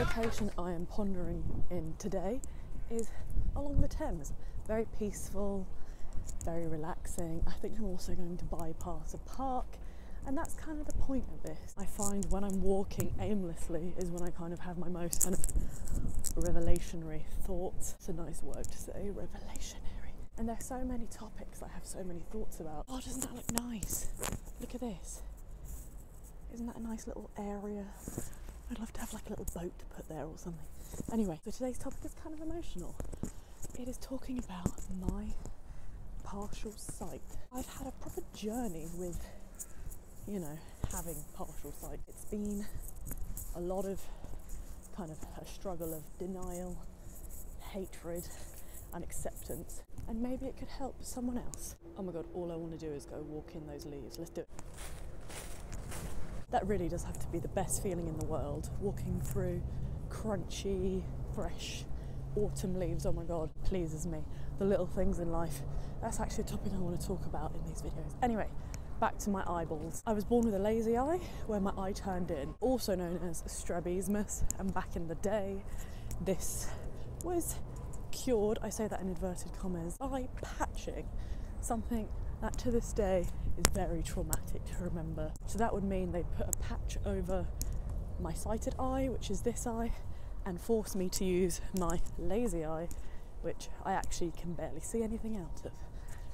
location I am pondering in today is along the Thames. Very peaceful, very relaxing. I think I'm also going to bypass a park, and that's kind of the point of this. I find when I'm walking aimlessly is when I kind of have my most kind of revelationary thoughts. It's a nice word to say, revelationary. And there's so many topics I have so many thoughts about. Oh, doesn't that look nice? Look at this. Isn't that a nice little area? I'd love to have like a little boat to put there or something. Anyway, so today's topic is kind of emotional. It is talking about my partial sight. I've had a proper journey with, you know, having partial sight. It's been a lot of kind of a struggle of denial, hatred and acceptance, and maybe it could help someone else. Oh my god, all I want to do is go walk in those leaves. Let's do it. That really does have to be the best feeling in the world, walking through crunchy, fresh autumn leaves. Oh my god, pleases me. The little things in life. That's actually a topic I want to talk about in these videos. Anyway, back to my eyeballs. I was born with a lazy eye, where my eye turned in, also known as strabismus, and back in the day, this was cured, I say that in inverted commas, by patching, something that to this day is very traumatic to remember. So that would mean they'd put a patch over my sighted eye, which is this eye, and force me to use my lazy eye, which I actually can barely see anything out of.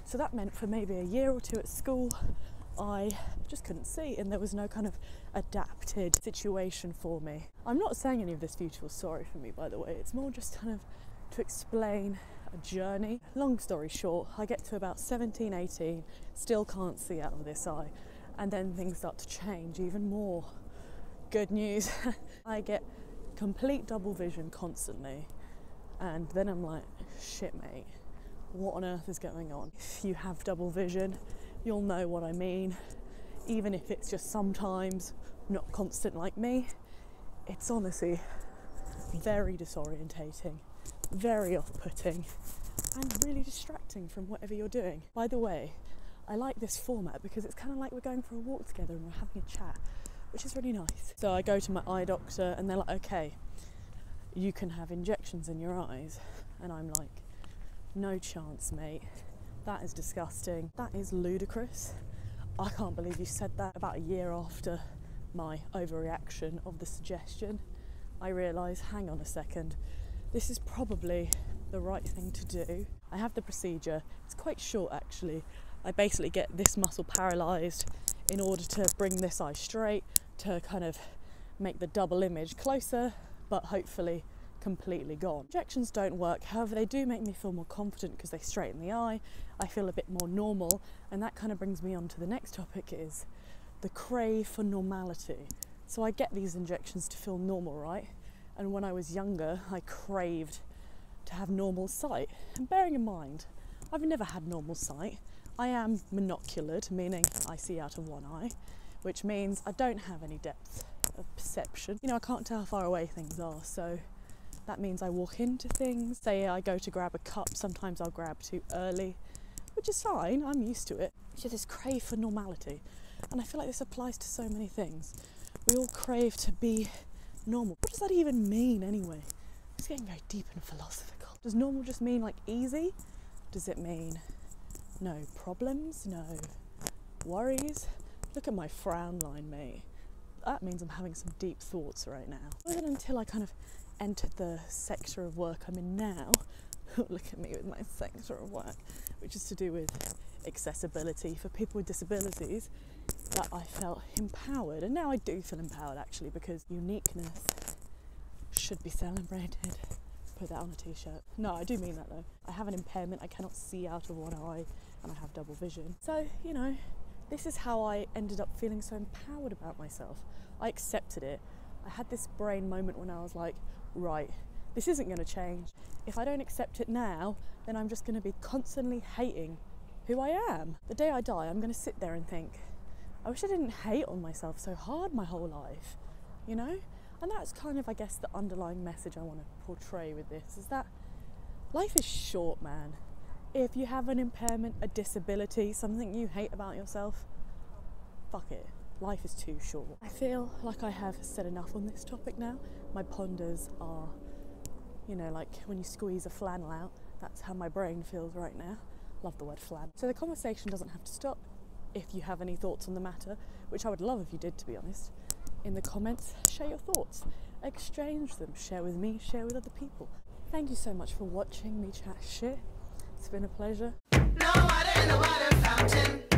So that meant for maybe a year or two at school, I just couldn't see, and there was no kind of adapted situation for me. I'm not saying any of this for you to feel sorry for me, by the way. It's more just kind of to explain a journey. Long story short, I get to about 17, 18, still can't see out of this eye, and then things start to change even more. Good news, I get complete double vision constantly, and then I'm like, shit mate, what on earth is going on? If you have double vision, you'll know what I mean. Even if it's just sometimes, not constant like me, it's honestly very disorientating, very off-putting, and really distracting from whatever you're doing. By the way, I like this format because it's kind of like we're going for a walk together and we're having a chat, which is really nice. So I go to my eye doctor and they're like, okay, you can have injections in your eyes. And I'm like, no chance, mate. That is disgusting. That is ludicrous. I can't believe you said that. About a year after my overreaction of the suggestion, I realise, hang on a second, this is probably the right thing to do. I have the procedure. It's quite short actually. I basically get this muscle paralysed in order to bring this eye straight, to kind of make the double image closer, but hopefully completely gone. Injections don't work, however they do make me feel more confident because they straighten the eye. I feel a bit more normal, and that kind of brings me on to the next topic, is the crave for normality. So I get these injections to feel normal, right? And when I was younger, I craved to have normal sight. And bearing in mind, I've never had normal sight. I am monoculared, meaning I see out of one eye, which means I don't have any depth of perception. You know, I can't tell how far away things are, so that means I walk into things. Say I go to grab a cup, sometimes I'll grab too early, which is fine, I'm used to it. It's just this crave for normality. And I feel like this applies to so many things. We all crave to be normal. What does that even mean anyway? It's getting very deep and philosophical. Does normal just mean like easy? Does it mean no problems, no worries? Look at my frown line, mate. That means I'm having some deep thoughts right now. It wasn't until I kind of entered the sector of work I'm in now, look at me with my sector of work, which is to do with accessibility for people with disabilities, that I felt empowered. And now I do feel empowered actually, because uniqueness should be celebrated. Put that on a t-shirt. No, I do mean that though. I have an impairment, I cannot see out of one eye, and I have double vision. So, you know, this is how I ended up feeling so empowered about myself. I accepted it. I had this brain moment when I was like, right, this isn't going to change. If I don't accept it now, then I'm just going to be constantly hating who I am. The day I die, I'm going to sit there and think, I wish I didn't hate on myself so hard my whole life, you know? And that's kind of, I guess, the underlying message I want to portray with this, is that life is short, man. If you have an impairment, a disability, something you hate about yourself, fuck it. Life is too short. I feel like I have said enough on this topic now. My ponders are, you know, like when you squeeze a flannel out, that's how my brain feels right now. Love the word flannel. So the conversation doesn't have to stop. If you have any thoughts on the matter, which I would love if you did, to be honest, in the comments, share your thoughts, exchange them, share with me, share with other people. Thank you so much for watching me chat shit. It's been a pleasure. No water in the water fountain.